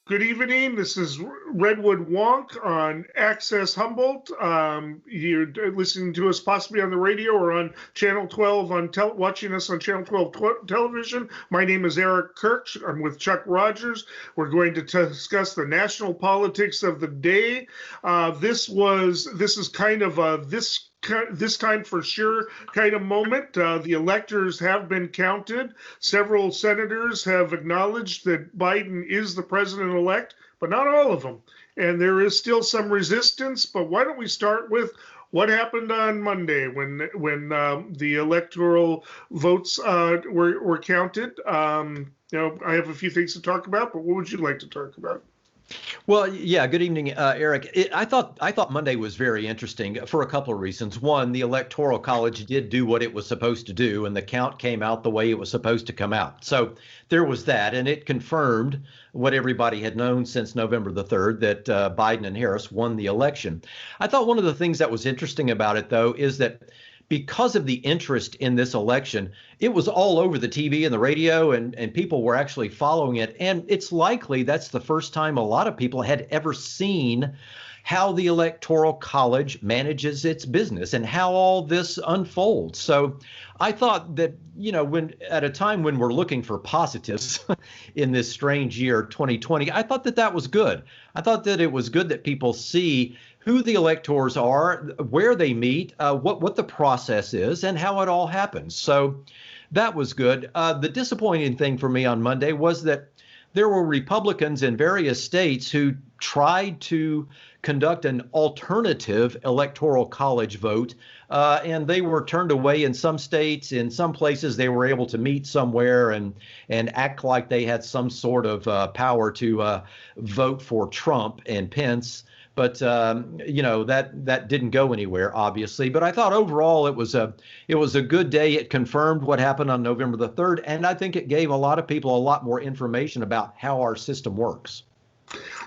Good evening. This is Redwood Wonk on Access Humboldt. You're listening to us possibly on the radio or on Channel 12 watching us on Channel 12 television. My name is Eric Kirk. I'm with Chuck Rogers. We're going to discuss the national politics of the day. This is kind of this time for sure kind of moment. The electors have been counted. Several senators have acknowledged that Biden is the president-elect, but not all of them. And there is still some resistance. But why don't we start with what happened on Monday when the electoral votes were counted? I have a few things to talk about, but what would you like to talk about? Well, yeah. Good evening, Eric. I thought Monday was very interesting for a couple of reasons. One, the Electoral College did do what it was supposed to do, and the count came out the way it was supposed to come out. So there was that, and it confirmed what everybody had known since November the 3rd, that Biden and Harris won the election. I thought one of the things that was interesting about it, though, is that because of the interest in this election, it was all over the TV and the radio, and people were actually following it. And it's likely that's the first time a lot of people had ever seen how the Electoral College manages its business and how all this unfolds. So I thought that, when at a time when we're looking for positives in this strange year, 2020, I thought that was good. I thought that it was good that people see who the electors are, where they meet, what the process is, and how it all happens. So that was good. The disappointing thing for me on Monday was that there were Republicans in various states who tried to conduct an alternative electoral college vote, and they were turned away in some states. In some places, they were able to meet somewhere and act like they had some sort of power to vote for Trump and Pence. But that didn't go anywhere, obviously. But I thought overall it was a good day. It confirmed what happened on November the 3rd, and I think it gave a lot of people a lot more information about how our system works.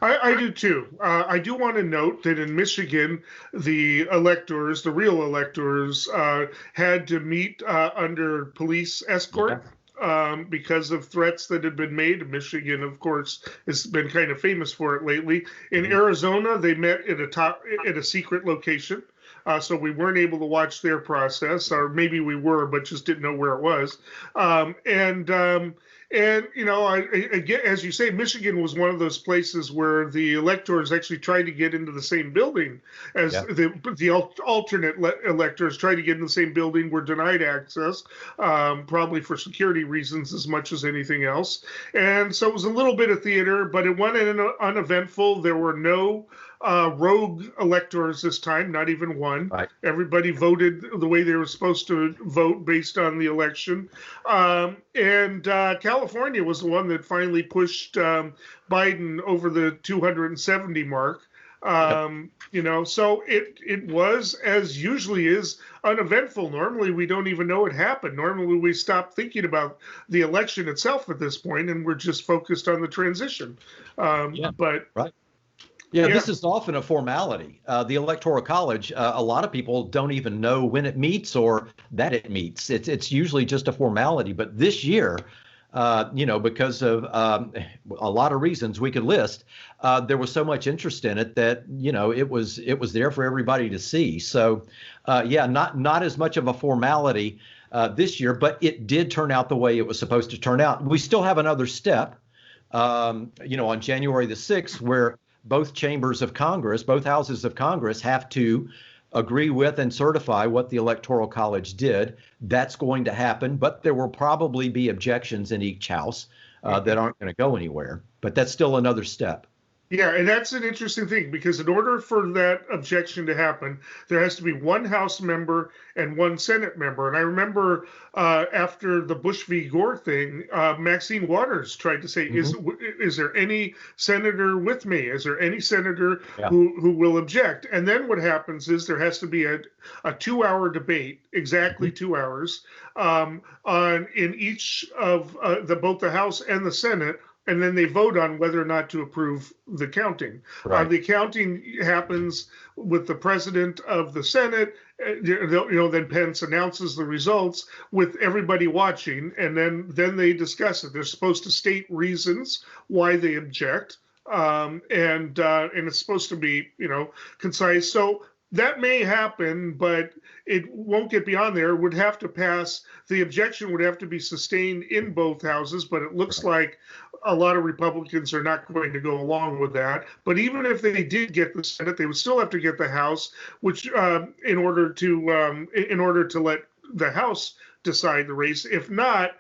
I do too. I do want to note that in Michigan, the real electors, had to meet under police escort. Yeah. Because of threats that had been made. Michigan, of course, has been kind of famous for it lately. In Arizona, they met at a secret location. So we weren't able to watch their process, or maybe we were, but just didn't know where it was. As you say, Michigan was one of those places where the electors actually tried to get into the same building as the alternate electors tried to get in the same building, were denied access, probably for security reasons as much as anything else. And so it was a little bit of theater, but it went in uneventful. There were no rogue electors this time, not even one. Right. Everybody voted the way they were supposed to vote based on the election. And California was the one that finally pushed Biden over the 270 mark. So it was, as usually is, uneventful. Normally, we don't even know it happened. Normally, we stop thinking about the election itself at this point, and we're just focused on the transition. But right. Yeah, this is often a formality. The Electoral College, a lot of people don't even know when it meets or that it meets. It's usually just a formality. But this year, because of a lot of reasons we could list, there was so much interest in it that, it was there for everybody to see. So, not as much of a formality this year, but it did turn out the way it was supposed to turn out. We still have another step, on January the 6th, where both chambers of Congress, both houses of Congress have to agree with and certify what the Electoral College did. That's going to happen, but there will probably be objections in each house that aren't going to go anywhere. But that's still another step. Yeah, and that's an interesting thing, because in order for that objection to happen, there has to be one House member and one Senate member. And I remember after the Bush v. Gore thing, Maxine Waters tried to say, is there any senator with me? Is there any senator who will object? And then what happens is there has to be a 2-hour debate, exactly 2 hours, in each of both the House and the Senate. And then they vote on whether or not to approve the counting. Right. The counting happens with the president of the Senate. Then Pence announces the results with everybody watching, and then they discuss it. They're supposed to state reasons why they object. and it's supposed to be, concise. So that may happen, but it won't get beyond there. It would have to pass. The objection would have to be sustained in both houses, but it looks like a lot of Republicans are not going to go along with that. But even if they did get the Senate, they would still have to get the House, which in order to let the House decide the race. If not,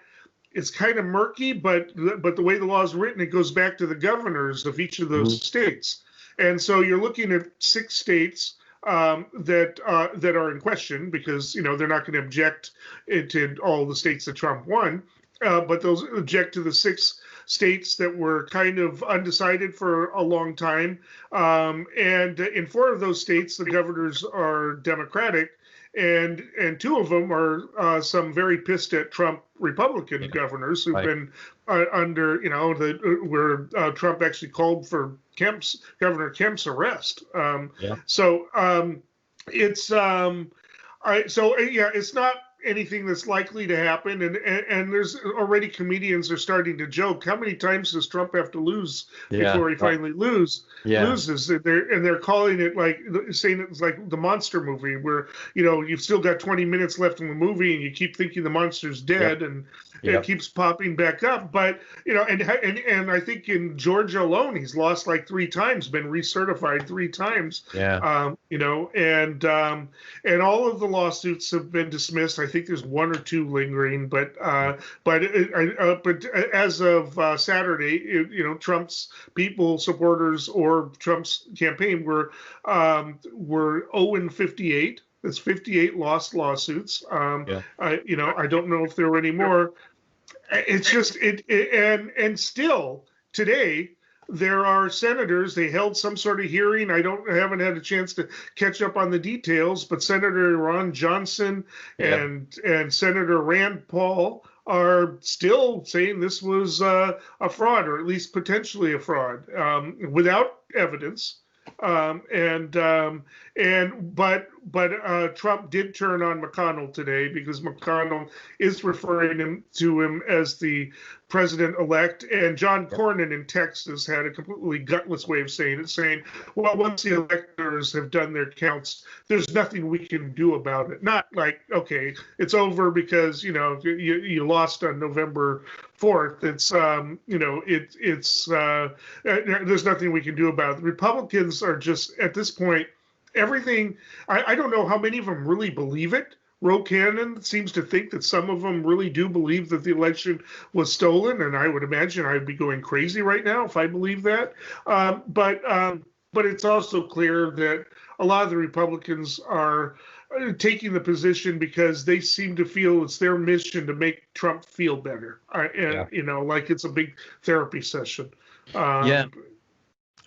it's kind of murky. But the way the law is written, it goes back to the governors of each of those states, and so you're looking at 6 states that are in question because they're not going to object to all the states that Trump won, but those object to the 6 states that were kind of undecided for a long time, and in 4 of those states the governors are Democratic, and 2 of them are some very pissed at Trump Republican governors who've been under where Trump actually called for Governor Kemp's arrest. So it's it's not anything that's likely to happen, and there's already comedians are starting to joke, how many times does Trump have to lose before he finally loses? And they're calling it saying it's like the monster movie where you've still got 20 minutes left in the movie and you keep thinking the monster's dead and it keeps popping back up. But and I think in Georgia alone he's lost like 3 times, been recertified 3 times. And all of the lawsuits have been dismissed. I think there's 1 or 2 lingering, but as of Saturday, Trump's supporters or Trump's campaign were 0-58. That's 58 lost lawsuits. I don't know if there were any more. It's just and still today there are senators. They held some sort of hearing. I haven't had a chance to catch up on the details, but Senator Ron Johnson and Senator Rand Paul are still saying this was a fraud, or at least potentially a fraud, without evidence. But Trump did turn on McConnell today because McConnell is referring to him as the president-elect, and John Cornyn in Texas had a completely gutless way of saying it, saying, well, once the electors have done their counts, there's nothing we can do about it. Not like, okay, it's over because, you lost on November 4th. It's, there's nothing we can do about it. The Republicans are just, at this point, everything, I don't know how many of them really believe it. Ro Cannon seems to think that some of them really do believe that the election was stolen, and I would imagine I'd be going crazy right now if I believed that. But it's also clear that a lot of the Republicans are taking the position because they seem to feel it's their mission to make Trump feel better, like it's a big therapy session.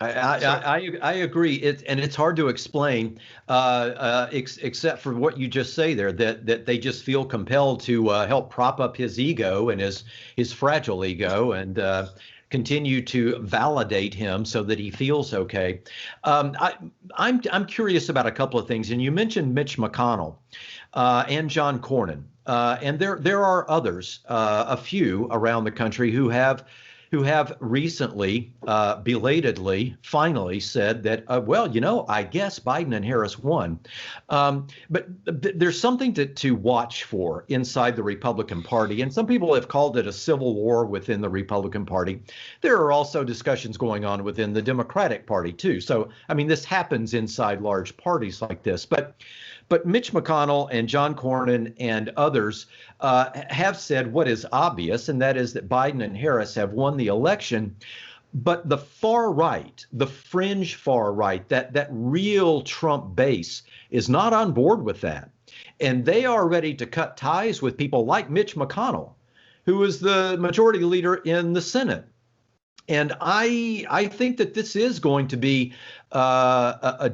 I agree. It's hard to explain, except for what you just say there, that they just feel compelled to help prop up his ego and his fragile ego and continue to validate him so that he feels okay. I'm curious about a couple of things, and you mentioned Mitch McConnell and John Cornyn, and there are others, a few around the country who have recently, belatedly, finally said that, I guess Biden and Harris won. But there's something to watch for inside the Republican Party. And some people have called it a civil war within the Republican Party. There are also discussions going on within the Democratic Party, too. So, this happens inside large parties like this. But Mitch McConnell and John Cornyn and others have said what is obvious, and that is that Biden and Harris have won the election. But the far right, the fringe far right, that real Trump base is not on board with that. And they are ready to cut ties with people like Mitch McConnell, who is the majority leader in the Senate. And I think that this is going to be a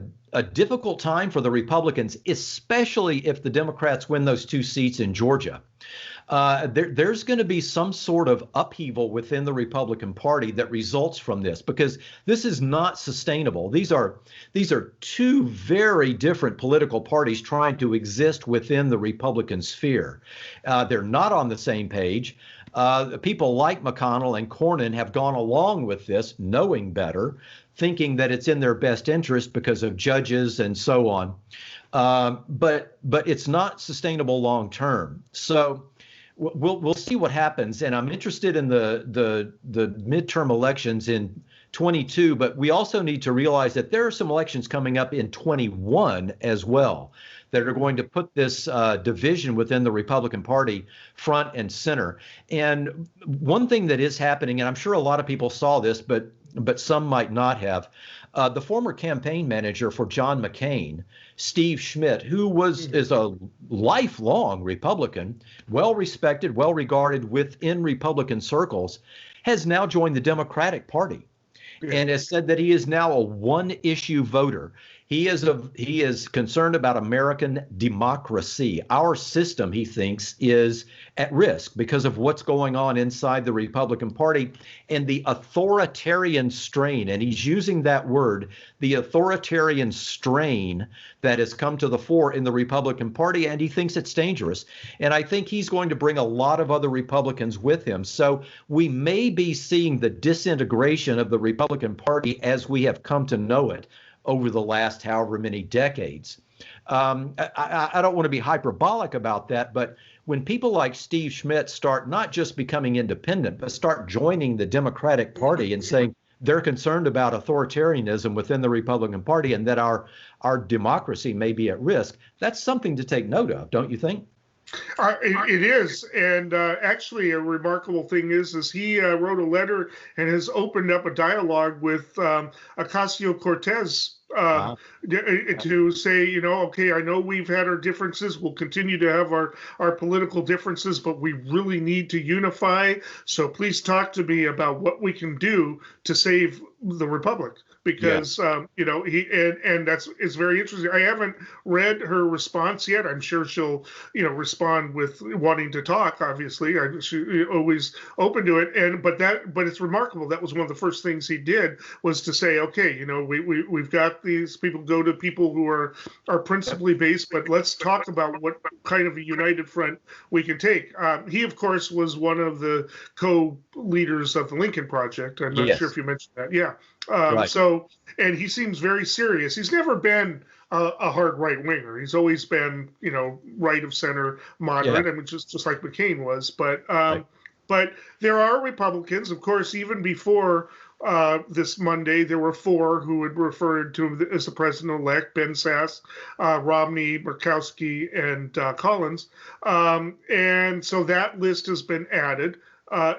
difficult time for the Republicans, especially if the Democrats win those 2 seats in Georgia. There's going to be some sort of upheaval within the Republican Party that results from this, because this is not sustainable. These are 2 very different political parties trying to exist within the Republican sphere. They're not on the same page. People like McConnell and Cornyn have gone along with this, knowing better, thinking that it's in their best interest because of judges and so on. But it's not sustainable long term. So we'll see what happens. And I'm interested in the midterm elections in 22, but we also need to realize that there are some elections coming up in 21 as well that are going to put this division within the Republican Party front and center. And one thing that is happening, and I'm sure a lot of people saw this, but some might not have, the former campaign manager for John McCain, Steve Schmidt, who is a lifelong Republican, well respected, well regarded within Republican circles, has now joined the Democratic Party. And has said that he is now a one-issue voter. He is concerned about American democracy. Our system, he thinks, is at risk because of what's going on inside the Republican Party and the authoritarian strain. And he's using that word, the authoritarian strain that has come to the fore in the Republican Party, and he thinks it's dangerous. And I think he's going to bring a lot of other Republicans with him. So we may be seeing the disintegration of the Republican Party as we have come to know it over the last however many decades. I don't want to be hyperbolic about that, but when people like Steve Schmidt start not just becoming independent, but start joining the Democratic Party and saying they're concerned about authoritarianism within the Republican Party and that our democracy may be at risk, that's something to take note of, don't you think? It is, and actually, a remarkable thing is he wrote a letter and has opened up a dialogue with Ocasio-Cortez to say, okay, I know we've had our differences. We'll continue to have our political differences, but we really need to unify. So please talk to me about what we can do to save the republic. Because it's very interesting. I haven't read her response yet. I'm sure she'll respond with wanting to talk. Obviously, she's always open to it. But it's remarkable. That was one of the first things he did, was to say, okay, we've got these people, go to people who are principally based, but let's talk about what kind of a united front we can take. He, of course, was one of the co-leaders of the Lincoln Project. I'm not sure if you mentioned that. Yeah. Right. So, and he seems very serious. He's never been a hard right winger. He's always been, right of center, moderate. Yeah. I mean, just like McCain was. But but there are Republicans, of course. Even before this Monday, there were four who had referred to him as the president-elect: Ben Sasse, Romney, Murkowski, and Collins. And so that list has been added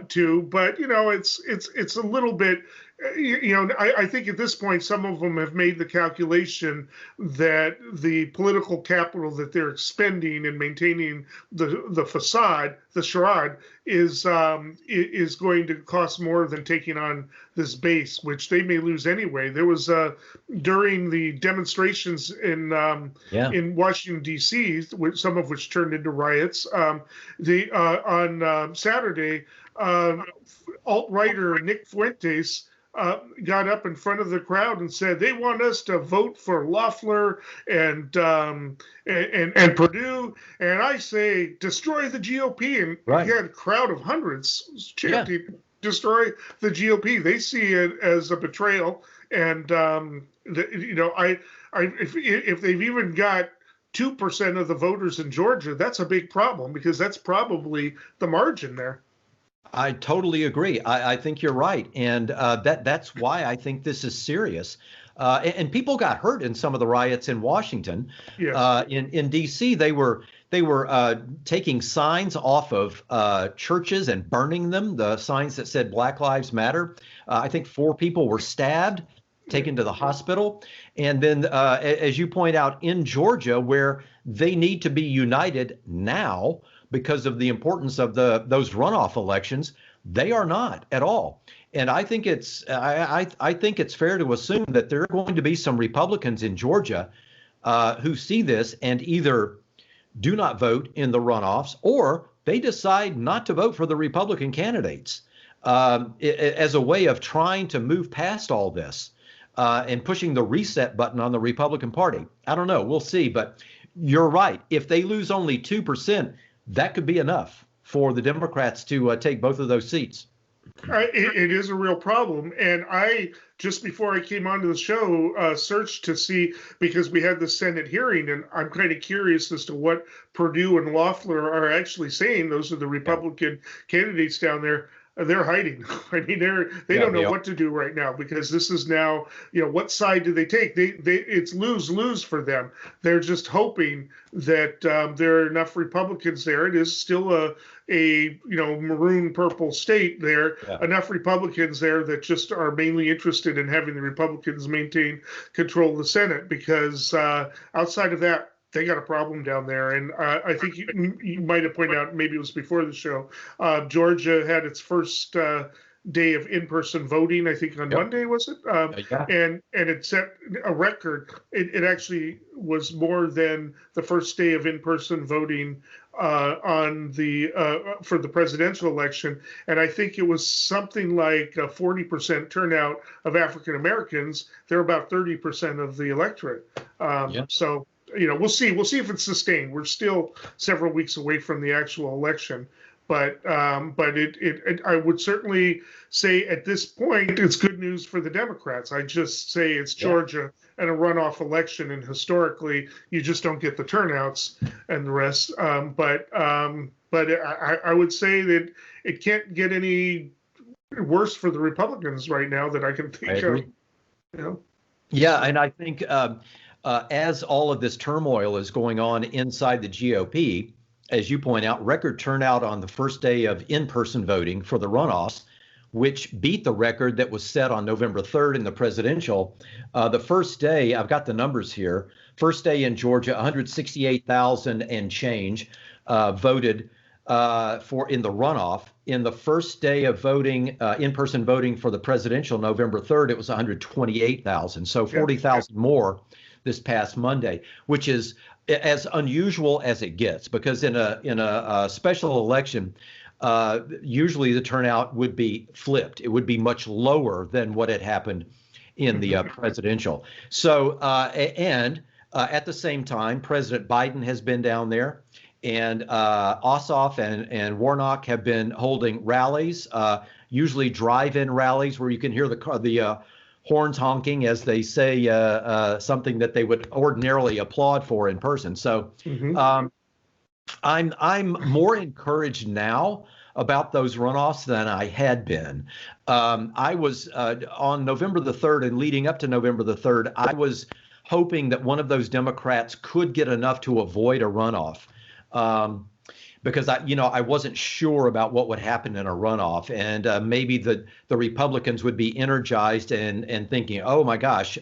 to. But it's a little bit. I think at this point, some of them have made the calculation that the political capital that they're expending in maintaining the facade, the charade, is going to cost more than taking on this base, which they may lose anyway. There was during the demonstrations in Washington D.C., some of which turned into riots. On Saturday, alt-writer Nick Fuentes got up in front of the crowd and said they want us to vote for Loeffler and Perdue, and I say destroy the GOP. And he had a crowd of hundreds chanting, "Destroy the GOP." They see it as a betrayal, and if they've even got 2% of the voters in Georgia, that's a big problem, because that's probably the margin there. I totally agree. I think you're right. And that's why I think this is serious. And people got hurt in some of the riots in Washington. Yes. In D.C., they were taking signs off of churches and burning them, the signs that said Black Lives Matter. I think 4 people were stabbed, taken to the hospital. And then, as you point out, in Georgia, where they need to be united now, because of the importance of those runoff elections, they are not at all. And I think it's fair to assume that there are going to be some Republicans in Georgia who see this and either do not vote in the runoffs, or they decide not to vote for the Republican candidates as a way of trying to move past all this and pushing the reset button on the Republican Party. I don't know. We'll see. But you're right. If they lose only 2%, that could be enough for the Democrats to take both of those seats. It is a real problem. And I, just before I came onto the show, searched to see, because we had the Senate hearing, and I'm kind of curious as to what Perdue and Loeffler are actually saying. Those are the Republican candidates down there. They're hiding. I mean, they don't know what to do right now, because this is now, what side do they take? It's lose-lose for them. They're just hoping that there are enough Republicans there. It is still a maroon purple state there, enough Republicans there that just are mainly interested in having the Republicans maintain control of the Senate, because outside of that, they got a problem down there. And I think you might have pointed out, maybe it was before the show, Georgia had its first day of in-person voting, I think on Monday, was it? And it set a record. It actually was more than the first day of in-person voting for the presidential election. And I think it was something like a 40% turnout of African Americans. They're about 30% of the electorate. So, we'll see. We'll see if it's sustained. We're still several weeks away from the actual election, but I would certainly say at this point it's good news for the Democrats. I just say it's Georgia and a runoff election, and historically you just don't get the turnouts and the rest. But I would say that it can't get any worse for the Republicans right now that I can think of. Yeah, and I think. As all of this turmoil is going on inside the GOP, as you point out, record turnout on the first day of in-person voting for the runoffs, which beat the record that was set on November 3rd in the presidential. The first day, I've got the numbers here, first day in Georgia, 168,000 and change voted in the runoff. In the first day of voting, in-person voting for the presidential, November 3rd, it was 128,000, so 40,000 more this past Monday, which is as unusual as it gets, because in a special election, usually the turnout would be flipped. It would be much lower than what had happened in the presidential. So at the same time, President Biden has been down there, and Ossoff and Warnock have been holding rallies, usually drive-in rallies where you can hear the horns honking as they say something that they would ordinarily applaud for in person. So I'm more encouraged now about those runoffs than I had been. I was on November the 3rd and leading up to November the 3rd, I was hoping that one of those Democrats could get enough to avoid a runoff. Because I wasn't sure about what would happen in a runoff, and maybe the Republicans would be energized and thinking, oh my gosh,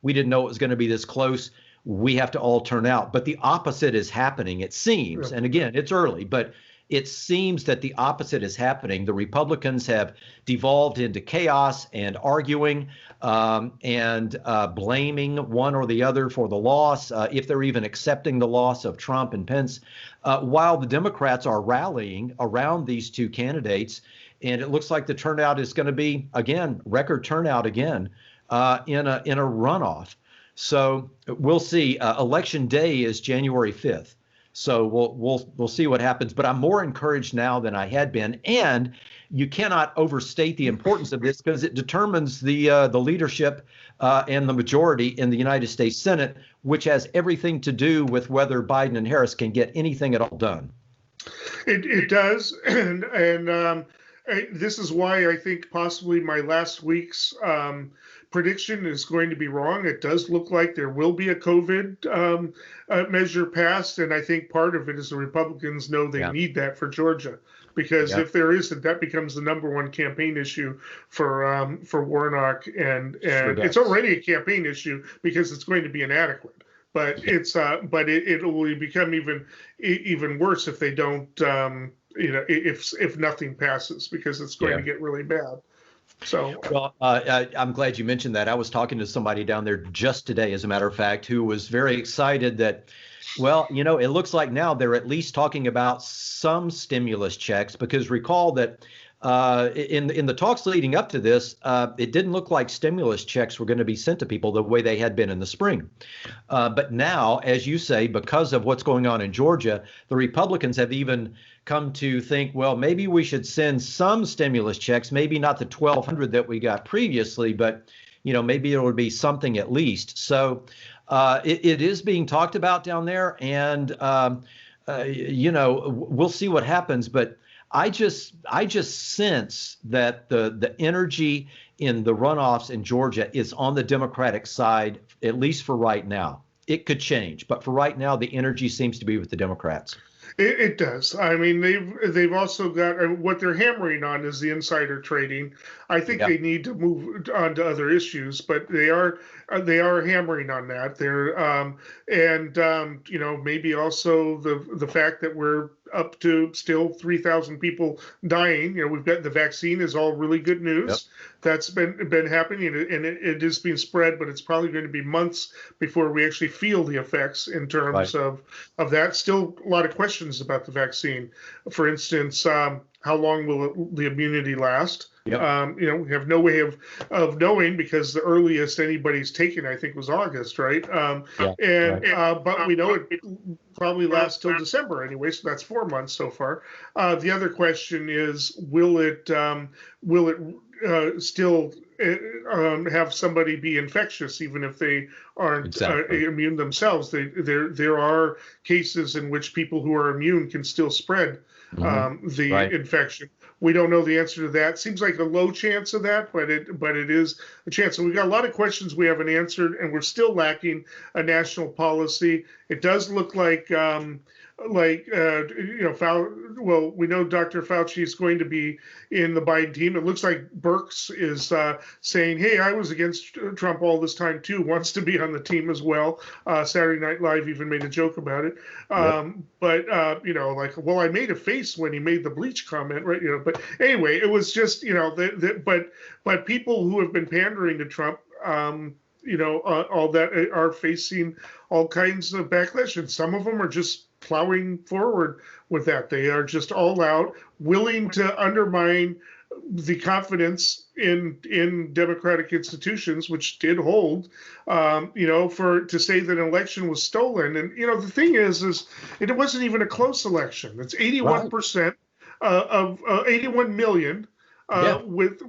we didn't know it was going to be this close. We have to all turn out. But the opposite is happening, it seems. And again, it's early, but it seems that the opposite is happening. The Republicans have devolved into chaos and arguing and blaming one or the other for the loss, if they're even accepting the loss of Trump and Pence, while the Democrats are rallying around these two candidates. And it looks like the turnout is going to be, again, record turnout again in a runoff. So we'll see. Election day is January 5th. So we'll see what happens. But I'm more encouraged now than I had been. And you cannot overstate the importance of this, because it determines the leadership and the majority in the United States Senate, which has everything to do with whether Biden and Harris can get anything at all done. It does. And this is why I think possibly my last week's prediction is going to be wrong. It does look like there will be a COVID measure passed, and I think part of it is the Republicans know they need that for Georgia, because if there isn't, that becomes the number one campaign issue for Warnock, and it's already a campaign issue because it's going to be inadequate. But it will become even worse if they don't, if nothing passes, because it's going to get really bad. So, well, I'm glad you mentioned that. I was talking to somebody down there just today, as a matter of fact, who was very excited that, well, it looks like now they're at least talking about some stimulus checks, because recall that in the talks leading up to this, it didn't look like stimulus checks were going to be sent to people the way they had been in the spring. But now, as you say, because of what's going on in Georgia, the Republicans have even come to think, well, maybe we should send some stimulus checks, maybe not the 1,200 that we got previously, but maybe it would be something at least. So it is being talked about down there, and we'll see what happens. But I just sense that the energy in the runoffs in Georgia is on the Democratic side, at least for right now. It could change, but for right now, the energy seems to be with the Democrats. It does. I mean, they've also got what they're hammering on is the insider trading. I think they need to move on to other issues, but they are hammering on that. Maybe also the fact that we're up to still 3,000 people dying. We've got the vaccine is all really good news. Yep. That's been happening, and it is being spread, but it's probably going to be months before we actually feel the effects in terms of that. Still a lot of questions about the vaccine. For instance, how long will the immunity last? Yep. We have no way of knowing because the earliest anybody's taken, I think, was August, right? But we know it probably lasts till December anyway, so that's 4 months so far. The other question is, will it still have somebody be infectious even if they aren't immune themselves? There are cases in which people who are immune can still spread the infection. We don't know the answer to that. Seems like a low chance of that, but it is a chance. So we've got a lot of questions we haven't answered, and we're still lacking a national policy. It does look like we know Dr. Fauci is going to be in the Biden team. It looks like Birx is saying, hey, I was against Trump all this time too, wants to be on the team as well. Saturday Night Live even made a joke about it. But I made a face when he made the bleach comment, right? But anyway, it was just, but people who have been pandering to Trump, all that are facing all kinds of backlash, and some of them are just plowing forward with that. They are just all out, willing to undermine the confidence in democratic institutions, which did hold, to say that an election was stolen. And the thing is it wasn't even a close election. It's 81% of 81 million. With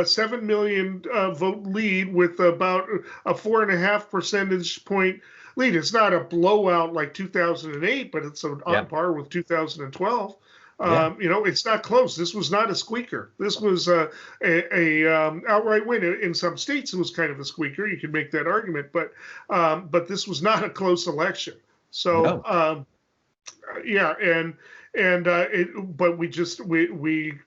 7 million vote lead, with about a 4.5 percentage point lead. It's not a blowout like 2008, but it's on par with 2012. It's not close. This was not a squeaker. This was a outright win. In some states, it was kind of a squeaker. You could make that argument, but this was not a close election. So, but we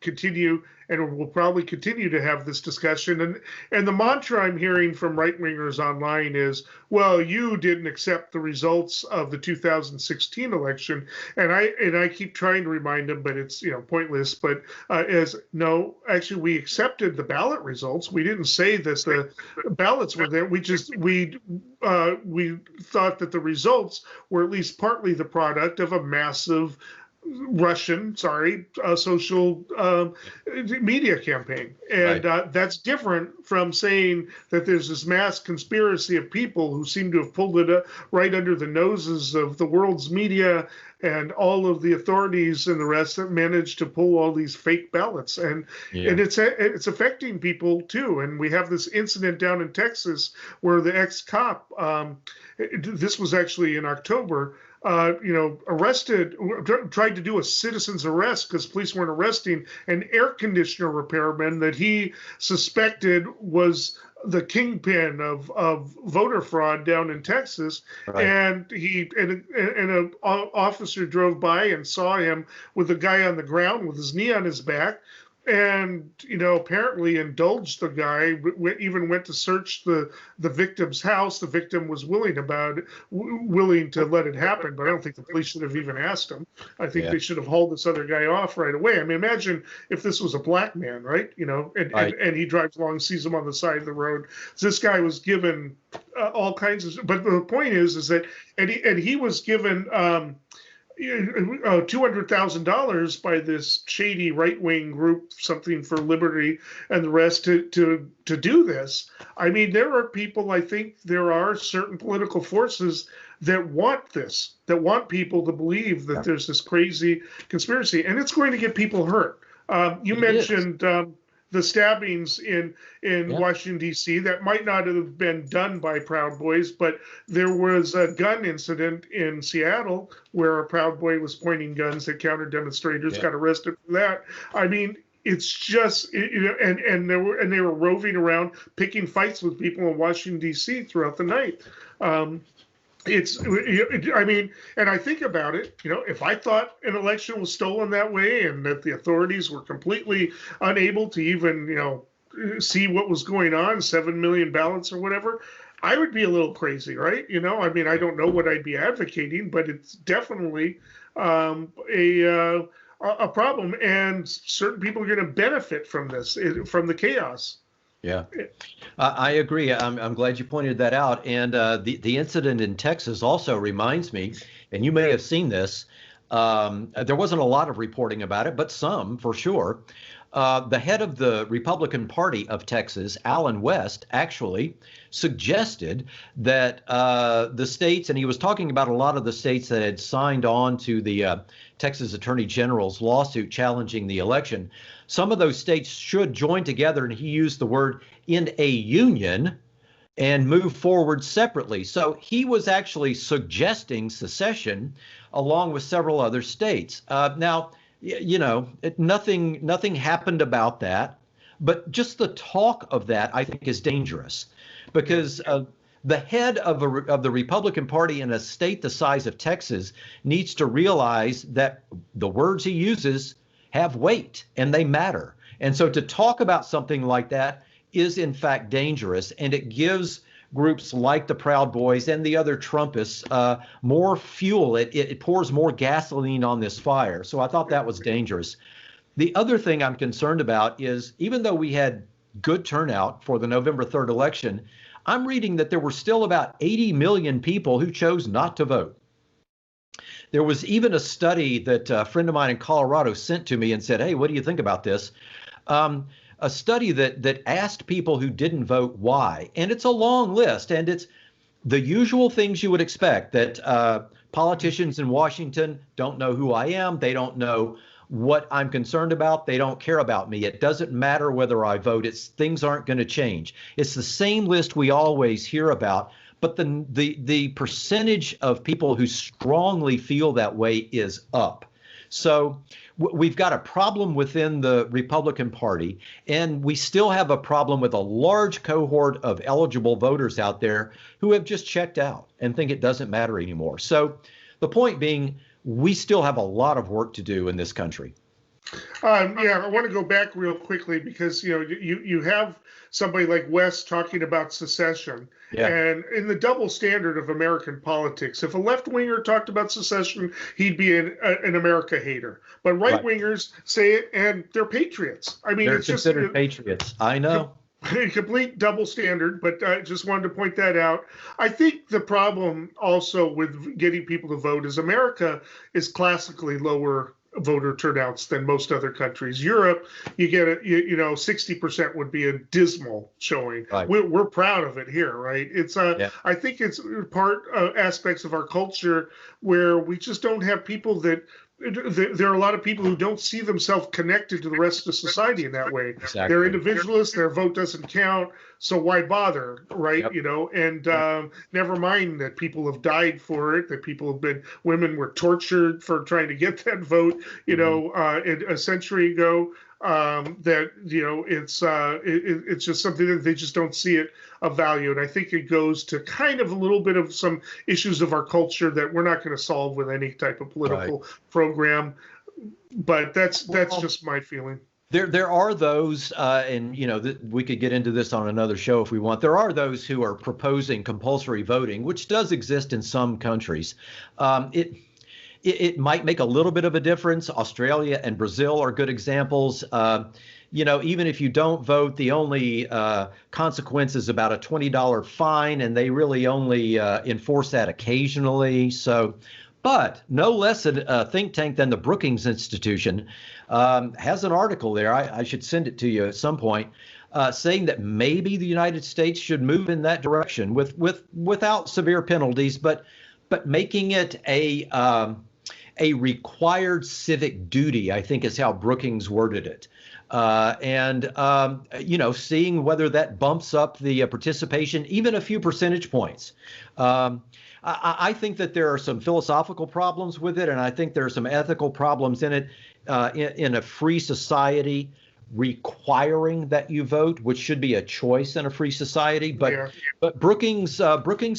continue, and we'll probably continue to have this discussion. And the mantra I'm hearing from right-wingers online is, well, you didn't accept the results of the 2016 election. And I keep trying to remind them, but it's pointless. But no, actually, we accepted the ballot results. We didn't say that the ballots were there. We thought that the results were at least partly the product of a massive Russian, social media campaign. And that's different from saying that there's this mass conspiracy of people who seem to have pulled it right under the noses of the world's media and all of the authorities and the rest that managed to pull all these fake ballots. And it's affecting people too. And we have this incident down in Texas where the ex-cop, this was actually in October, arrested, tried to do a citizen's arrest because police weren't arresting an air conditioner repairman that he suspected was the kingpin of voter fraud down in Texas. And an officer drove by and saw him with a guy on the ground with his knee on his back, and apparently indulged the guy. Even went to search the victim's house. The victim was willing to let it happen, but I don't think the police should have even asked him. I think they should have hauled this other guy off right away. I mean, imagine if this was a black man, right? And he drives along, sees him on the side of the road. So this guy was given all kinds of. But the point is that he was given. $200,000 by this shady right-wing group, Something for Liberty, and the rest to do this. I mean, there are people. I think there are certain political forces that want this, that want people to believe that there's this crazy conspiracy, and it's going to get people hurt. You mentioned the stabbings in Washington, D.C. That might not have been done by Proud Boys, but there was a gun incident in Seattle where a Proud Boy was pointing guns at counter demonstrators, got arrested for that. I mean, it's just, and they were roving around picking fights with people in Washington, D.C. throughout the night. I mean, and I think about it, if I thought an election was stolen that way and that the authorities were completely unable to even, see what was going on, 7 million ballots or whatever, I would be a little crazy, right? I mean, I don't know what I'd be advocating, but it's definitely a problem, and certain people are going to benefit from this, from the chaos. Yeah, I agree. I'm glad you pointed that out. And the incident in Texas also reminds me, and you may have seen this, there wasn't a lot of reporting about it, but some for sure. The head of the Republican Party of Texas, Alan West, actually suggested that the states, and he was talking about a lot of the states that had signed on to the Texas Attorney General's lawsuit challenging the election. Some of those states should join together, and he used the word in a union and move forward separately. So he was actually suggesting secession along with several other states. Now, nothing happened about that, but just the talk of that, I think, is dangerous, because the head of the Republican Party in a state the size of Texas needs to realize that the words he uses have weight and they matter. And so to talk about something like that is in fact dangerous, and it gives groups like the Proud Boys and the other Trumpists more fuel. It pours more gasoline on this fire. So I thought that was dangerous. The other thing I'm concerned about is, even though we had good turnout for the November 3rd election, I'm reading that there were still about 80 million people who chose not to vote. There was even a study that a friend of mine in Colorado sent to me and said, hey, what do you think about this? A study that asked people who didn't vote why. And it's a long list, and it's the usual things you would expect, that politicians in Washington don't know who I am. They don't know what I'm concerned about. They don't care about me. It doesn't matter whether I vote. Things aren't going to change. It's the same list we always hear about. But the percentage of people who strongly feel that way is up. So we've got a problem within the Republican Party, and we still have a problem with a large cohort of eligible voters out there who have just checked out and think it doesn't matter anymore. So the point being, we still have a lot of work to do in this country. I want to go back real quickly, because you have somebody like West talking about secession, and in the double standard of American politics, if a left-winger talked about secession, he'd be an America hater. But right-wingers say it, and they're patriots. I mean, they're it's considered patriots. I know. Complete double standard, but I just wanted to point that out. I think the problem also with getting people to vote is America is classically lower voter turnouts than most other countries. Europe, you get 60% would be a dismal showing. Right. We're proud of it here, right? It's I think it's part of aspects of our culture where we just don't have people that. There are a lot of people who don't see themselves connected to the rest of society in that way. Exactly. They're individualists. Their vote doesn't count. So why bother, right? Yep. And never mind that people have died for it, that women were tortured for trying to get that vote, a century ago. It's just something that they just don't see it of value. And I think it goes to kind of a little bit of some issues of our culture that we're not going to solve with any type of political program. But that's just my feeling. There are those, and we could get into this on another show if we want. There are those who are proposing compulsory voting, which does exist in some countries. It might make a little bit of a difference. Australia and Brazil are good examples. Even if you don't vote, the only consequence is about a $20 fine, and they really only enforce that occasionally. But no less a think tank than the Brookings Institution has an article there. I should send it to you at some point, saying that maybe the United States should move in that direction without severe penalties, but but making it a required civic duty, I think is how Brookings worded it. Seeing whether that bumps up the participation, even a few percentage points. I think that there are some philosophical problems with it, and I think there are some ethical problems in it. In a free society, requiring that you vote, which should be a choice in a free society. But Brookings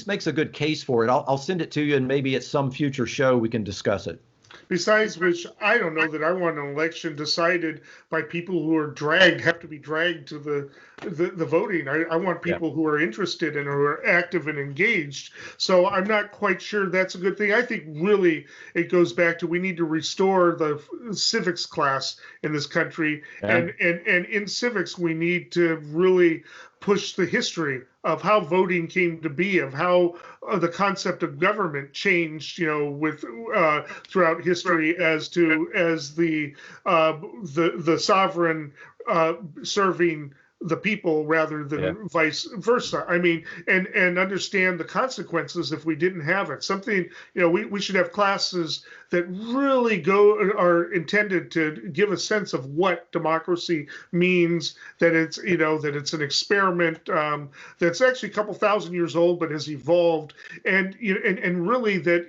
makes a good case for it. I'll send it to you, and maybe at some future show we can discuss it. Besides which, I don't know that I want an election decided by people who are have to be dragged to the voting. I want people who are interested and who are active and engaged. So I'm not quite sure that's a good thing. I think really it goes back to we need to restore the civics class in this country. And in civics, we need to really push the history of how voting came to be, of how the concept of government changed, with throughout history as the sovereign serving the people rather than vice versa. I mean, and understand the consequences if we didn't have it. Something, we should have classes that really are intended to give a sense of what democracy means, that it's, that it's an experiment that's actually a couple thousand years old but has evolved, and really that,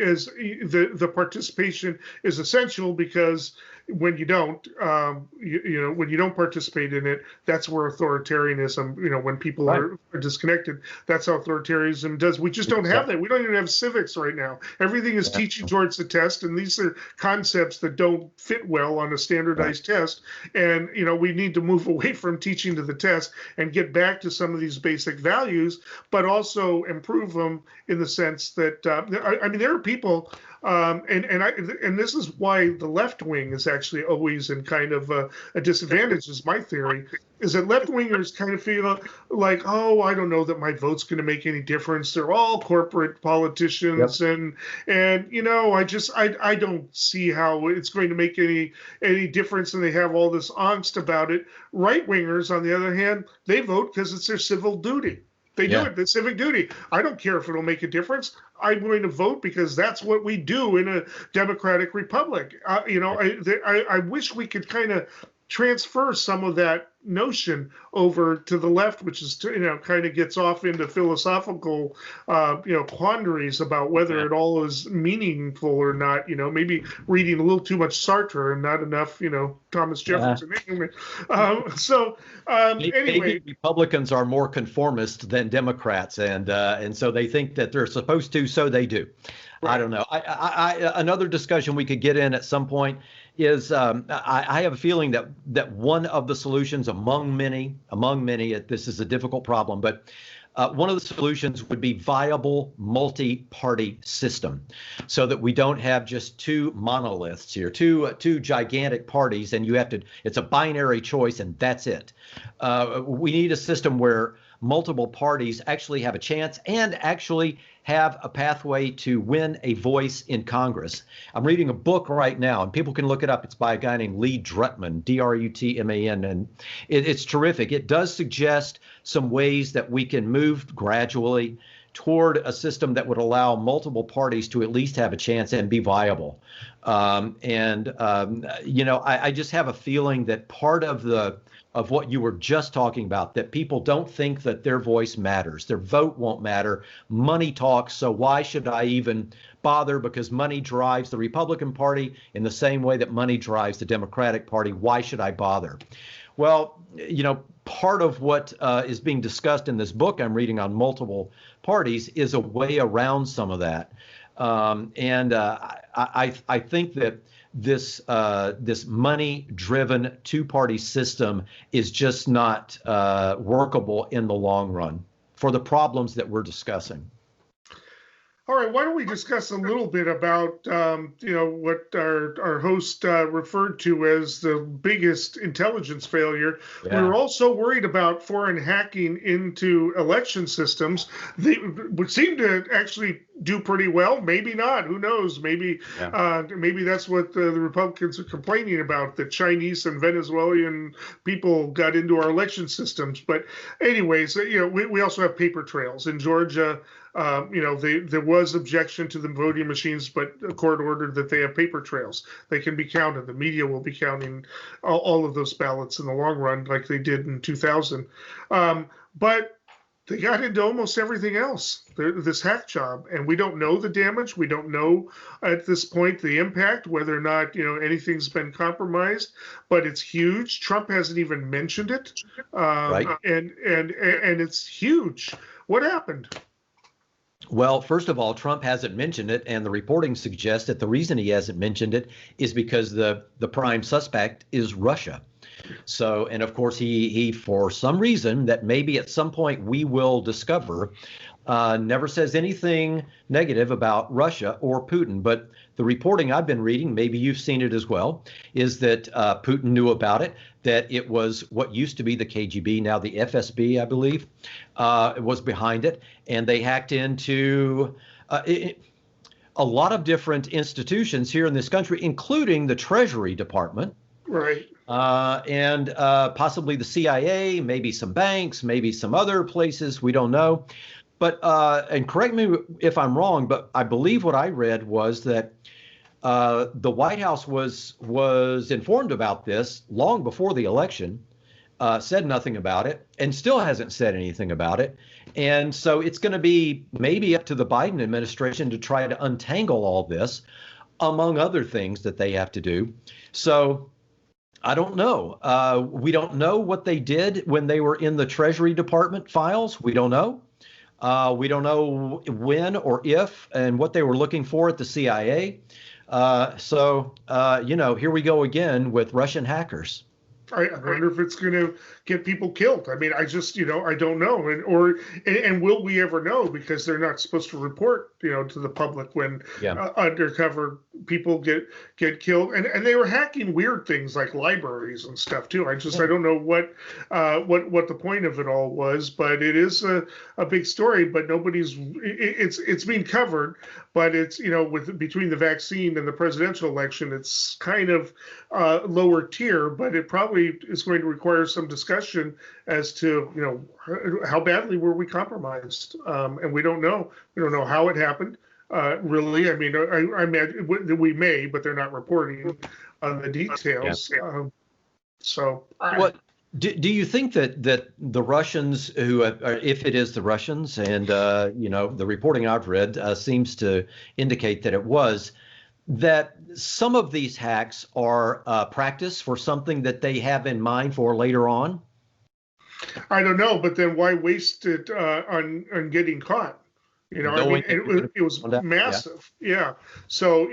as the participation is essential, because when you don't, when you don't participate in it, that's where authoritarianism, when people are disconnected, that's how authoritarianism does. We just don't have that. We don't even have civics right now. Everything is teaching towards the test, and these are concepts that don't fit well on a standardized test. And, we need to move away from teaching to the test and get back to some of these basic values, but also improve them in the sense that, there are people, and this is why the left wing is actually always in kind of a disadvantage, is my theory, is that left wingers kind of feel like, oh, I don't know that my vote's going to make any difference. They're all corporate politicians, and I don't see how it's going to make any difference, and they have all this angst about it. Right wingers, on the other hand, they vote because it's their civil duty. They do it, the civic duty. I don't care if it'll make a difference. I'm going to vote because that's what we do in a democratic republic. I wish we could kind of transfer some of that notion over to the left, which is, kind of gets off into philosophical, quandaries about whether it all is meaningful or not. Maybe reading a little too much Sartre and not enough, Thomas Jefferson. Anyway, maybe Republicans are more conformist than Democrats, and so they think that they're supposed to, so they do. Right. I don't know. Another discussion we could get in at some point is I have a feeling that one of the solutions among many, this is a difficult problem, but one of the solutions would be viable multi-party system, so that we don't have just two monoliths here, two gigantic parties, and it's a binary choice and that's it. We need a system where multiple parties actually have a chance and actually have a pathway to win a voice in Congress. I'm reading a book right now, and people can look it up. It's by a guy named Lee Drutman, D-R-U-T-M-A-N, and it's terrific. It does suggest some ways that we can move gradually toward a system that would allow multiple parties to at least have a chance and be viable. I just have a feeling that part of what you were just talking about, that people don't think that their voice matters. Their vote won't matter. Money talks, so why should I even bother? Because money drives the Republican Party in the same way that money drives the Democratic Party. Why should I bother? Well, part of what is being discussed in this book I'm reading on multiple parties is a way around some of that. I think that this money-driven two-party system is just not workable in the long run for the problems that we're discussing. All right, why don't we discuss a little bit about what our host referred to as the biggest intelligence failure. Yeah. We were also worried about foreign hacking into election systems. They would seem to actually do pretty well. Maybe not. Who knows? Maybe maybe that's what the Republicans are complaining about, that Chinese and Venezuelan people got into our election systems. But anyways, we also have paper trails in Georgia. there was objection to the voting machines, but the court ordered that they have paper trails. They can be counted. The media will be counting all of those ballots in the long run, like they did in 2000. But they got into almost everything else, this hack job, and we don't know the damage. We don't know at this point the impact, whether or not anything's been compromised, but it's huge. Trump hasn't even mentioned it, Right. and it's huge. What happened? Well, first of all, Trump hasn't mentioned it, and the reporting suggests that the reason he hasn't mentioned it is because the prime suspect is Russia. So, and of course, he for some reason that maybe at some point we will discover, never says anything negative about Russia or Putin. But the reporting I've been reading, maybe you've seen it as well, is that Putin knew about it, that it was what used to be the KGB, now the FSB, I believe, was behind it. And they hacked into a lot of different institutions here in this country, including the Treasury Department. Right. And possibly the CIA, maybe some banks, maybe some other places. We don't know. But and correct me if I'm wrong, but I believe what I read was that the White House was informed about this long before the election, said nothing about it, and still hasn't said anything about it. And so it's going to be maybe up to the Biden administration to try to untangle all this, among other things that they have to do. So I don't know. We don't know what they did when they were in the Treasury Department files. We don't know. We don't know when or if and what they were looking for at the CIA. So here we go again with Russian hackers. I wonder if it's going to get people killed. I mean, I just, I don't know. And will we ever know? Because they're not supposed to report, to the public when undercover people get killed. And they were hacking weird things like libraries and stuff too. I don't know what the point of it all was, but it is a big story. But it's being covered. But it's between the vaccine and the presidential election, it's kind of lower tier. But it probably is going to require some discussion as to how badly were we compromised, and we don't know. We don't know how it happened. Really, I mean, I imagine we may, but they're not reporting on the details. Yeah. So, what do you think that the Russians, who, if it is the Russians, and the reporting I've read seems to indicate that it was, that some of these hacks are practice for something that they have in mind for later on? I don't know, but then why waste it on getting caught? It was massive. Yeah. So,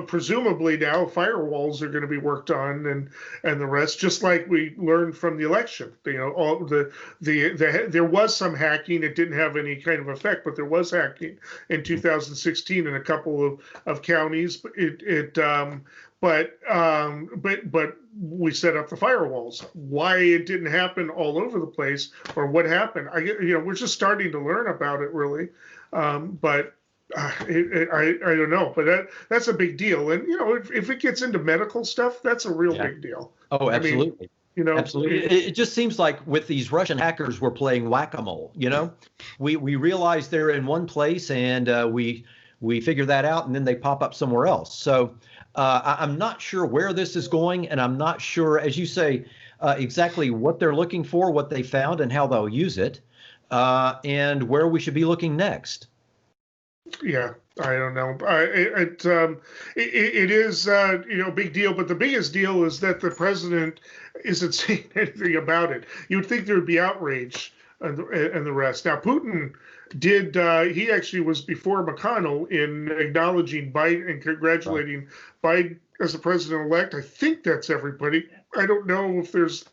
presumably now firewalls are going to be worked on and the rest, just like we learned from the election. All there was some hacking. It didn't have any kind of effect, but there was hacking in 2016 in a couple of counties. But we set up the firewalls. Why it didn't happen all over the place, or what happened? We're just starting to learn about it, really. But I don't know. But that's a big deal. And if it gets into medical stuff, that's a real big deal. Oh, absolutely. I mean, absolutely. It just seems like with these Russian hackers, we're playing whack-a-mole. We realize they're in one place and we figure that out, and then they pop up somewhere else. So I'm not sure where this is going, and I'm not sure, as you say, exactly what they're looking for, what they found, and how they'll use it, and where we should be looking next. Yeah, I don't know. It is a big deal, but the biggest deal is that the president isn't saying anything about it. You would think there would be outrage and the rest. Now, Putin did. He actually was before McConnell in acknowledging Biden and congratulating Biden as the president-elect. I think that's everybody. I don't know if there's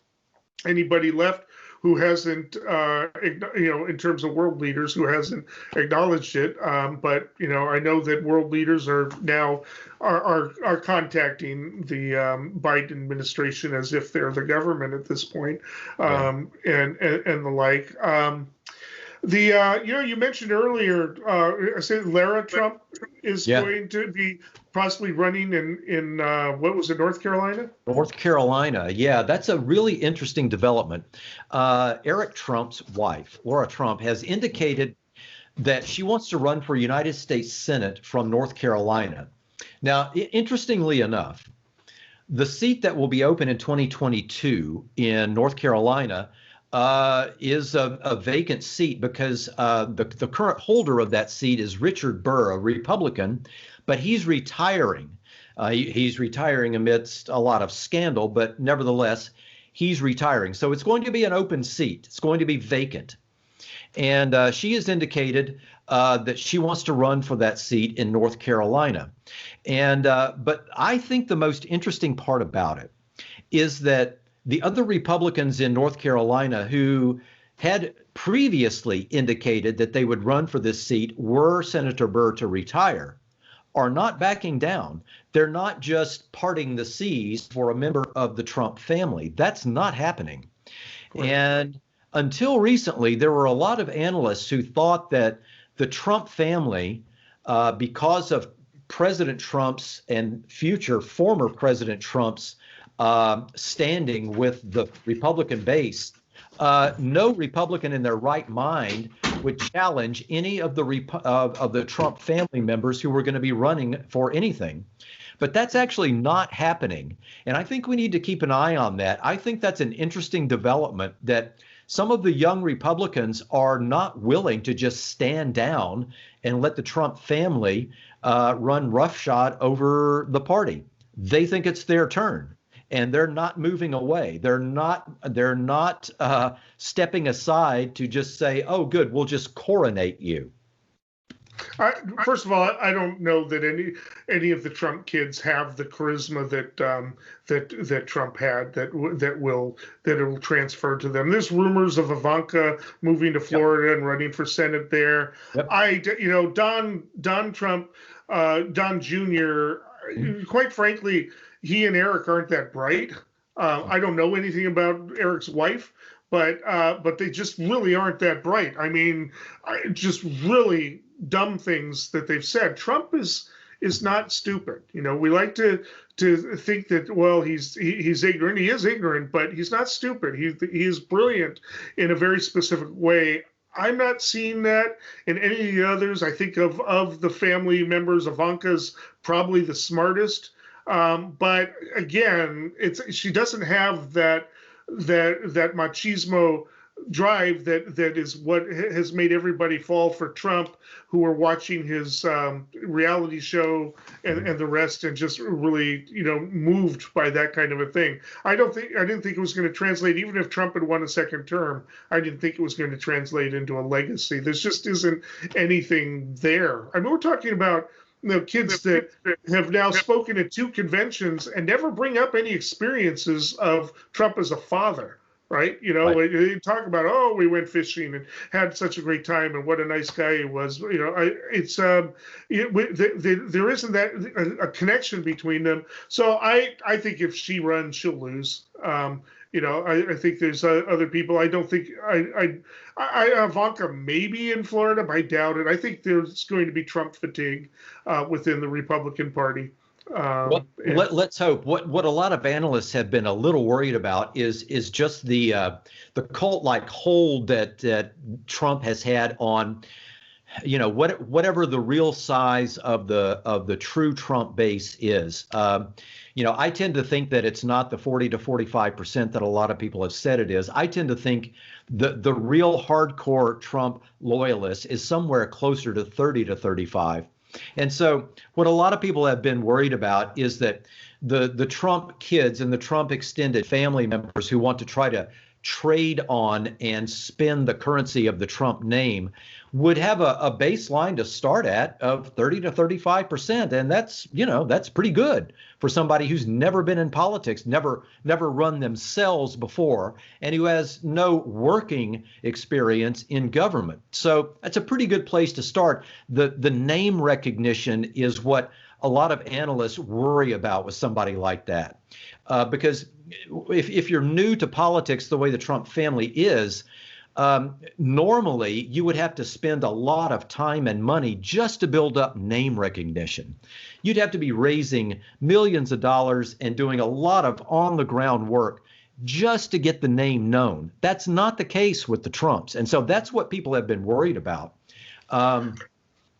anybody left who hasn't, in terms of world leaders, who hasn't acknowledged it. But I know that world leaders are now are contacting the Biden administration as if they're the government at this point, and the like. You mentioned earlier, I said Lara Trump is going to be possibly running in what was it, North Carolina? North Carolina, yeah, that's a really interesting development. Eric Trump's wife, Laura Trump, has indicated that she wants to run for United States Senate from North Carolina. Now, interestingly enough, the seat that will be open in 2022 in North Carolina is a vacant seat because the current holder of that seat is Richard Burr, a Republican, but he's retiring. He's retiring amidst a lot of scandal, but nevertheless, he's retiring. So it's going to be an open seat. It's going to be vacant. And she has indicated that she wants to run for that seat in North Carolina. And but I think the most interesting part about it is that the other Republicans in North Carolina who had previously indicated that they would run for this seat were Senator Burr to retire, are not backing down. They're not just parting the seas for a member of the Trump family. That's not happening. Right. And until recently, there were a lot of analysts who thought that the Trump family, because of President Trump's and future former President Trump's standing with the Republican base, no Republican in their right mind would challenge any of the Trump family members who were going to be running for anything. But that's actually not happening. And I think we need to keep an eye on that. I think that's an interesting development, that some of the young Republicans are not willing to just stand down and let the Trump family run roughshod over the party. They think it's their turn, and they're not moving away. They're not stepping aside to just say, "Oh, good, we'll just coronate you." First of all, I don't know that any of the Trump kids have the charisma that Trump had that will transfer to them. There's rumors of Ivanka moving to Florida and running for Senate there. Yep. Don Trump, Don Jr. Quite frankly, he and Eric aren't that bright. I don't know anything about Eric's wife, but they just really aren't that bright. I mean, just really dumb things that they've said. Trump is not stupid. We like to think that, well, he's ignorant. He is ignorant, but he's not stupid. He is brilliant in a very specific way. I'm not seeing that in any of the others. I think of the family members, Ivanka's probably the smartest. But again, she doesn't have that machismo drive that is what has made everybody fall for Trump, who are watching his reality show and the rest, and just really moved by that kind of a thing. I didn't think it was going to translate, even if Trump had won a second term. I didn't think it was going to translate into a legacy. There just isn't anything there. I mean, we're talking about kids that have now spoken at 2 conventions and never bring up any experiences of Trump as a father. Right? Right. They talk about, oh, we went fishing and had such a great time and what a nice guy he was. There isn't that a connection between them. So I think if she runs, she'll lose. I think there's other people. I don't think Ivanka maybe in Florida, but I doubt it. I think there's going to be Trump fatigue within the Republican Party. Let's hope. What a lot of analysts have been a little worried about is just the cult-like hold that Trump has had on, whatever the real size of the true Trump base is. I tend to think that it's not the 40 to 45% that a lot of people have said it is. I tend to think the real hardcore Trump loyalist is somewhere closer to 30 to 35. And so what a lot of people have been worried about is that the Trump kids and the Trump extended family members who want to try to trade on and spend the currency of the Trump name would have a baseline to start at of 30 to 35%. And that's pretty good for somebody who's never been in politics, never run themselves before, and who has no working experience in government. So that's a pretty good place to start. The name recognition is what a lot of analysts worry about with somebody like that. Because if you're new to politics the way the Trump family is, normally you would have to spend a lot of time and money just to build up name recognition. You'd have to be raising millions of dollars and doing a lot of on-the-ground work just to get the name known. That's not the case with the Trumps. And so that's what people have been worried about. But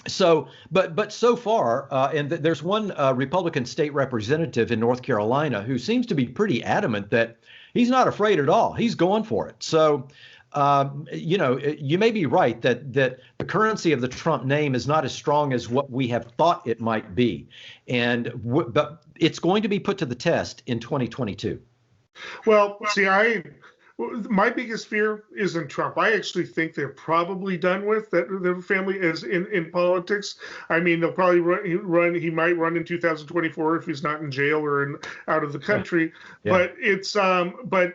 so far, and there's one Republican state representative in North Carolina who seems to be pretty adamant that he's not afraid at all. He's going for it. So, you may be right that the currency of the Trump name is not as strong as what we have thought it might be, but it's going to be put to the test in 2022. Well, see, my biggest fear isn't Trump. I actually think they're probably done with that. The family is in politics. I mean, they'll probably run. He might run in 2024 if he's not in jail or out of the country. Yeah. But it's but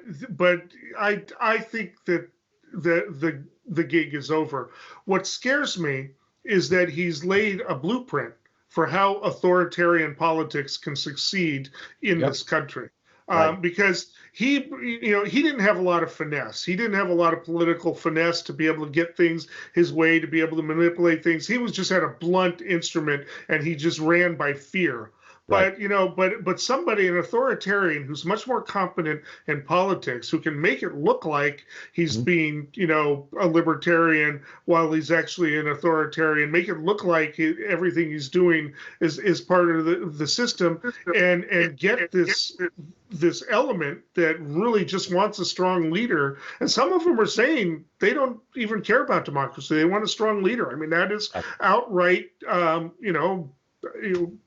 I think that the gig is over. What scares me is that he's laid a blueprint for how authoritarian politics can succeed in this country. Right. Because he didn't have a lot of finesse. He didn't have a lot of political finesse to be able to get things his way, to be able to manipulate things. He just had a blunt instrument, and he just ran by fear. Right. But somebody, an authoritarian who's much more competent in politics, who can make it look like he's being, a libertarian while he's actually an authoritarian, make it look like everything he's doing is part of the system, and get this element that really just wants a strong leader. And some of them are saying they don't even care about democracy. They want a strong leader. I mean, that is outright,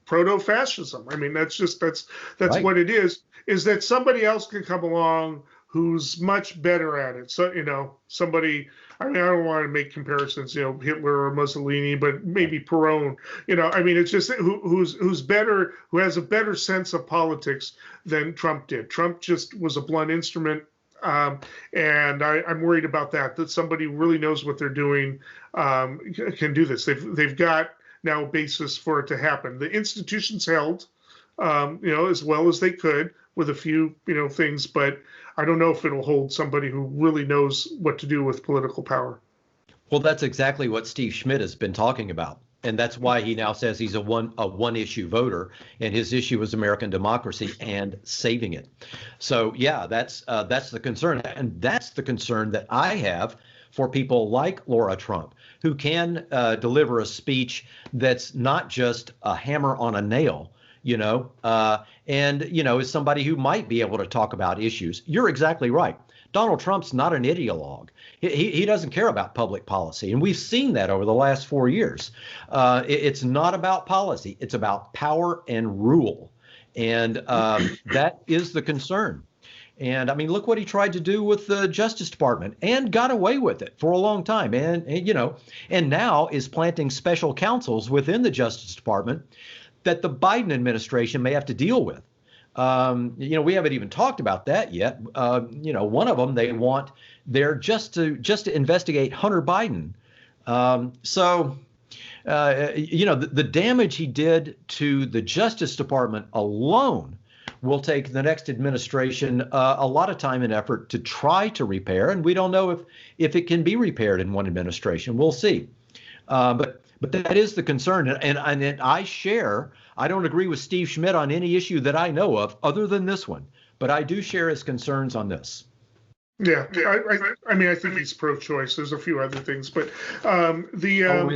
proto-fascism. I mean, that's right. What it is that somebody else can come along who's much better at it. So, somebody, I mean, I don't want to make comparisons, Hitler or Mussolini, but maybe Perón, I mean, it's just who's better, who has a better sense of politics than Trump did. Trump just was a blunt instrument. And I'm worried about that somebody who really knows what they're doing can do this. They've got now a basis for it to happen. The institutions held, as well as they could with a few, things, but I don't know if it'll hold somebody who really knows what to do with political power. Well, that's exactly what Steve Schmidt has been talking about. And that's why he now says he's a one issue voter, and his issue is American democracy and saving it. So, yeah, that's the concern. And that's the concern that I have for people like Laura Trump, who can deliver a speech that's not just a hammer on a nail, and, is somebody who might be able to talk about issues. You're exactly right. Donald Trump's not an ideologue. He doesn't care about public policy. And we've seen that over the last 4 years. It's not about policy. It's about power and rule. And that is the concern. And I mean, look what he tried to do with the Justice Department and got away with it for a long time. And now is planting special counsels within the Justice Department that the Biden administration may have to deal with. We haven't even talked about that yet. One of them they want there just to investigate Hunter Biden. The damage he did to the Justice Department alone will take the next administration a lot of time and effort to try to repair, and we don't know if it can be repaired in one administration. We'll see. But that is the concern, and I don't agree with Steve Schmidt on any issue that I know of other than this one, but I do share his concerns on this. Yeah, I mean, I think he's pro-choice. There's a few other things, but is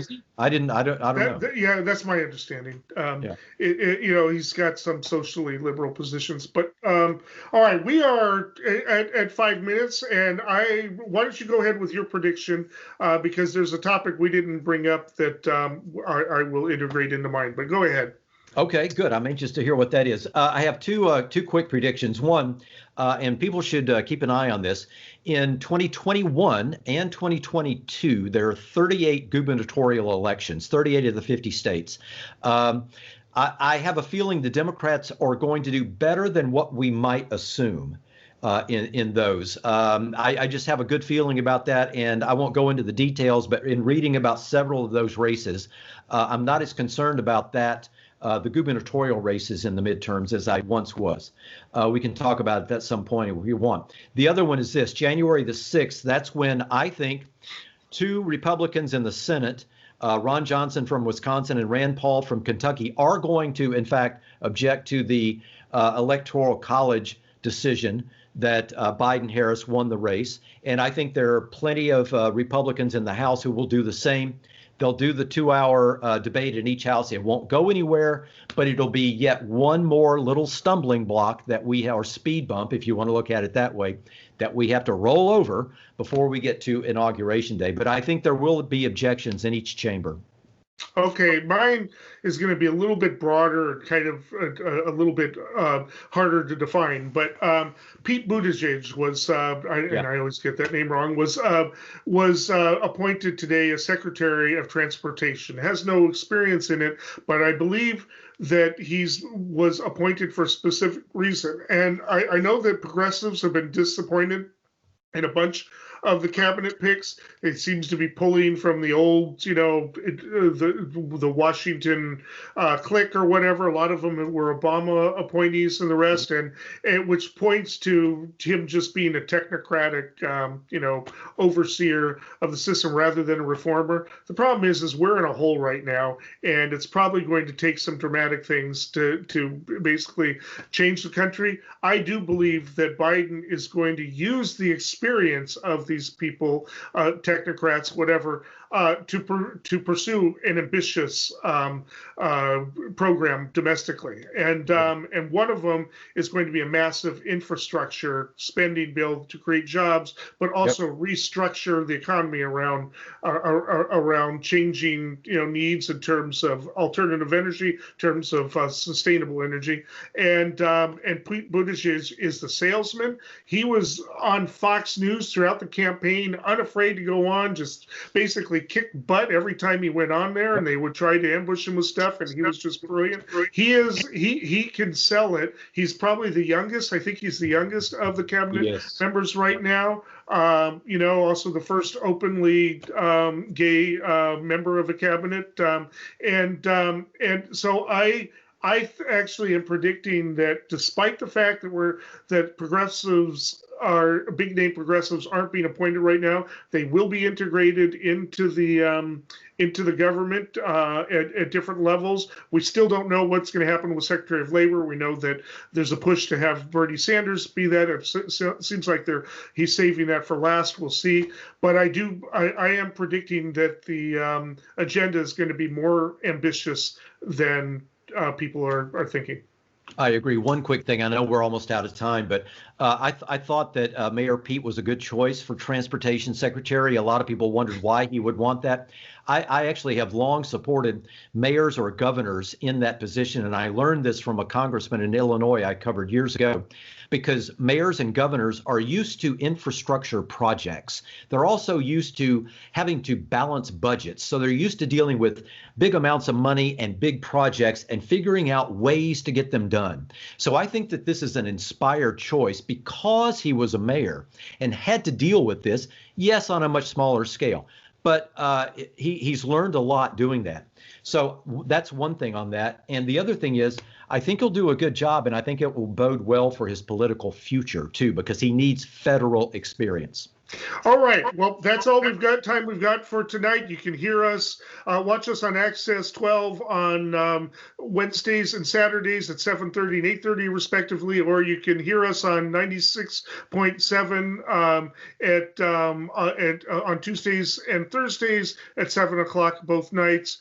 he? I don't know. Yeah, that's my understanding. He's got some socially liberal positions, but all right, we are at 5 minutes, and why don't you go ahead with your prediction, because there's a topic we didn't bring up that I will integrate into mine, but go ahead. Okay, good. I'm anxious to hear what that is. I have two quick predictions. One, and people should keep an eye on this. In 2021 and 2022, there are 38 gubernatorial elections, 38 of the 50 states. I have a feeling the Democrats are going to do better than what we might assume in those. I just have a good feeling about that, and I won't go into the details, but in reading about several of those races, I'm not as concerned about that. The gubernatorial races in the midterms as I once was. We can talk about it at some point if you want. The other one is this, January the 6th, that's when I think two Republicans in the Senate, Ron Johnson from Wisconsin and Rand Paul from Kentucky, are going to, in fact, object to the Electoral College decision that Biden-Harris won the race. And I think there are plenty of Republicans in the House who will do the same. They'll do the 2-hour debate in each house. It won't go anywhere, but it'll be yet one more little stumbling block that we have, or speed bump, if you want to look at it that way, that we have to roll over before we get to Inauguration Day. But I think there will be objections in each chamber. Okay, mine is going to be a little bit broader, kind of a little bit harder to define. But Pete Buttigieg was, and I always get that name wrong, was appointed today as Secretary of Transportation. Has no experience in it, but I believe that was appointed for a specific reason. And I know that progressives have been disappointed in a bunch of the cabinet picks. It seems to be pulling from the old, the Washington clique or whatever. A lot of them were Obama appointees and the rest, and which points to him just being a technocratic, overseer of the system rather than a reformer. The problem is we're in a hole right now, and it's probably going to take some dramatic things to basically change the country. I do believe that Biden is going to use the experience of these people, technocrats, whatever, to pursue an ambitious program domestically, and one of them is going to be a massive infrastructure spending bill to create jobs, but also restructure the economy around changing needs in terms of alternative energy, in terms of sustainable energy, and Pete Buttigieg is the salesman. He was on Fox News throughout the campaign, unafraid to go on, just basically kick butt every time he went on there, and they would try to ambush him with stuff, and he was just brilliant. He can sell it. He's probably the youngest. I think he's the youngest of the cabinet members right now. Also the first openly gay member of a cabinet, and so I actually am predicting that, despite the fact that progressives big name progressives aren't being appointed right now, they will be integrated into the government at different levels. We still don't know what's going to happen with Secretary of Labor. We know that there's a push to have Bernie Sanders be that. It seems like he's saving that for last. We'll see. But I am predicting that the agenda is going to be more ambitious than people are thinking. I agree. One quick thing. I know we're almost out of time, but I thought that Mayor Pete was a good choice for Transportation Secretary. A lot of people wondered why he would want that. I actually have long supported mayors or governors in that position, and I learned this from a congressman in Illinois I covered years ago, because mayors and governors are used to infrastructure projects. They're also used to having to balance budgets. So they're used to dealing with big amounts of money and big projects and figuring out ways to get them done. So I think that this is an inspired choice because he was a mayor and had to deal with this, yes, on a much smaller scale. But he's learned a lot doing that. So that's one thing on that. And the other thing is, I think he'll do a good job, and I think it will bode well for his political future, too, because he needs federal experience. All right. Well, that's all we've got for tonight. You can hear us, watch us on Access 12 on Wednesdays and Saturdays at 7:30 and 8:30 respectively, or you can hear us on 96.7 on Tuesdays and Thursdays at 7 o'clock both nights.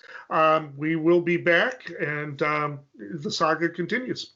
We will be back, and the saga continues.